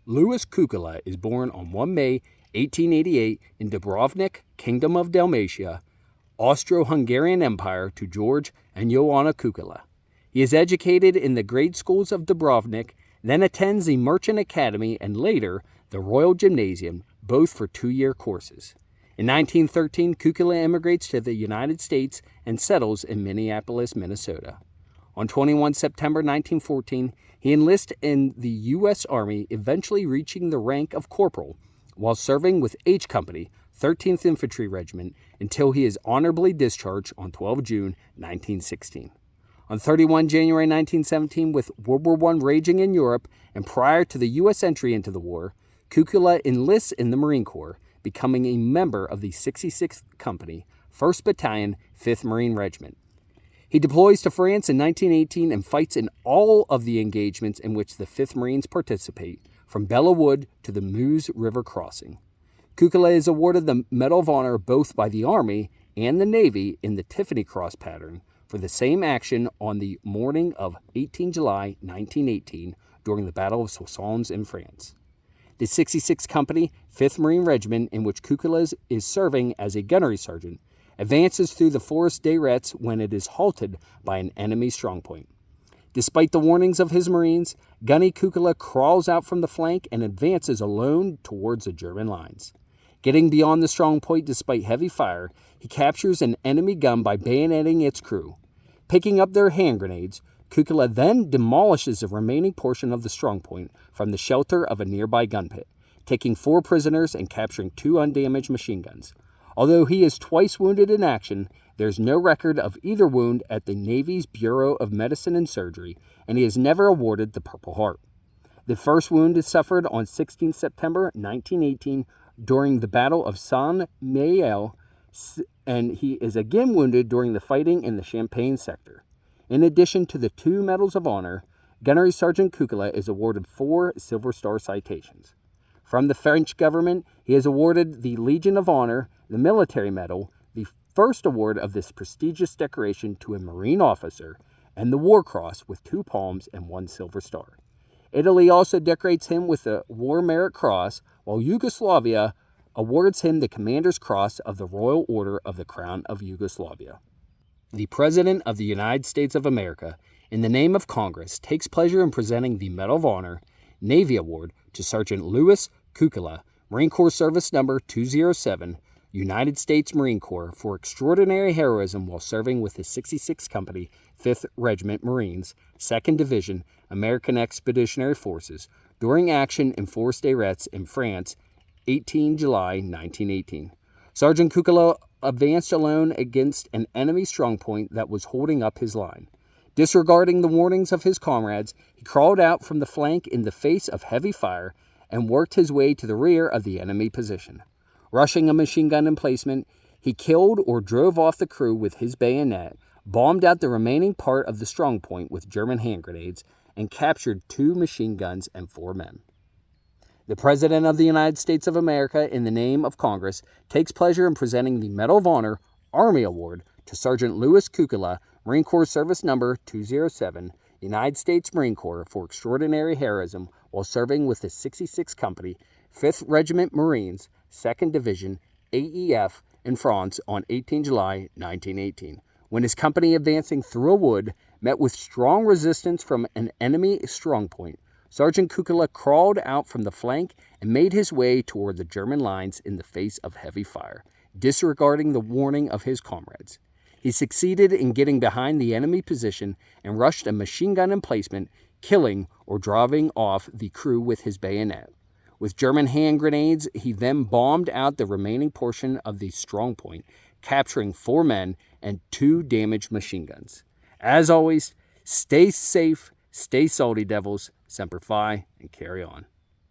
Louis Cukela is born on 1 May 1888 in Dubrovnik, Kingdom of Dalmatia, Austro-Hungarian Empire, to George and Joanna Cukela. He is educated in the grade schools of Dubrovnik, then attends the Merchant Academy and later the Royal Gymnasium, both for 2-year courses. In 1913, Cukela immigrates to the United States and settles in Minneapolis, Minnesota. On 21 September 1914, he enlists in the U.S. Army, eventually reaching the rank of corporal, while serving with H Company, 13th Infantry Regiment, until he is honorably discharged on 12 June 1916. On 31 January 1917, with World War I raging in Europe and prior to the U.S. entry into the war, Cukela enlists in the Marine Corps, becoming a member of the 66th Company, 1st Battalion, 5th Marine Regiment. He deploys to France in 1918 and fights in all of the engagements in which the 5th Marines participate, from Bella Wood to the Meuse River crossing. Cukela is awarded the Medal of Honor both by the Army and the Navy in the Tiffany Cross pattern for the same action on the morning of 18 July 1918 during the Battle of Soissons in France. The 66th Company, 5th Marine Regiment, in which Cukela is serving as a gunnery sergeant, advances through the Forest de Retz when it is halted by an enemy strongpoint. Despite the warnings of his Marines, Gunny Cukela crawls out from the flank and advances alone towards the German lines. Getting beyond the strongpoint despite heavy fire, he captures an enemy gun by bayoneting its crew. Picking up their hand grenades, Cukela then demolishes the remaining portion of the strongpoint from the shelter of a nearby gun pit, taking 4 prisoners and capturing 2 undamaged machine guns. Although he is twice wounded in action, there is no record of either wound at the Navy's Bureau of Medicine and Surgery, and he is never awarded the Purple Heart. The first wound is suffered on 16 September 1918 during the Battle of Mihiel, and he is again wounded during the fighting in the Champagne sector. In addition to the 2 Medals of Honor, Gunnery Sergeant Cukela is awarded 4 Silver Star citations. From the French government, he is awarded the Legion of Honor, the Military Medal, the first award of this prestigious decoration to a Marine officer, and the War Cross with 2 palms and 1 Silver Star. Italy also decorates him with the War Merit Cross, while Yugoslavia awards him the Commander's Cross of the Royal Order of the Crown of Yugoslavia. The President of the United States of America, in the name of Congress, takes pleasure in presenting the Medal of Honor, Navy Award, to Sergeant Louis Cukela, Marine Corps Service Number 207, United States Marine Corps, for extraordinary heroism while serving with the 66th Company, 5th Regiment Marines, 2nd Division, American Expeditionary Forces, during action in Forest de Retz in France, 18 July 1918. Sergeant Cukela advanced alone against an enemy strongpoint that was holding up his line. Disregarding the warnings of his comrades, he crawled out from the flank in the face of heavy fire and worked his way to the rear of the enemy position. Rushing a machine gun emplacement, he killed or drove off the crew with his bayonet, bombed out the remaining part of the strongpoint with German hand grenades, and captured 2 machine guns and 4 men. The President of the United States of America, in the name of Congress, takes pleasure in presenting the Medal of Honor, Army Award, to Sergeant Louis Cukela, Marine Corps Service Number 207, United States Marine Corps, for extraordinary heroism while serving with the 66th Company, 5th Regiment Marines, 2nd Division, AEF, in France on 18 July 1918, when his company, advancing through a wood, met with strong resistance from an enemy strongpoint. Sergeant Cukela crawled out from the flank and made his way toward the German lines in the face of heavy fire, disregarding the warning of his comrades. He succeeded in getting behind the enemy position and rushed a machine gun emplacement, killing or driving off the crew with his bayonet. With German hand grenades, he then bombed out the remaining portion of the strongpoint, capturing 4 men and 2 damaged machine guns. As always, stay safe, stay salty, devils, Semper Fi, and carry on.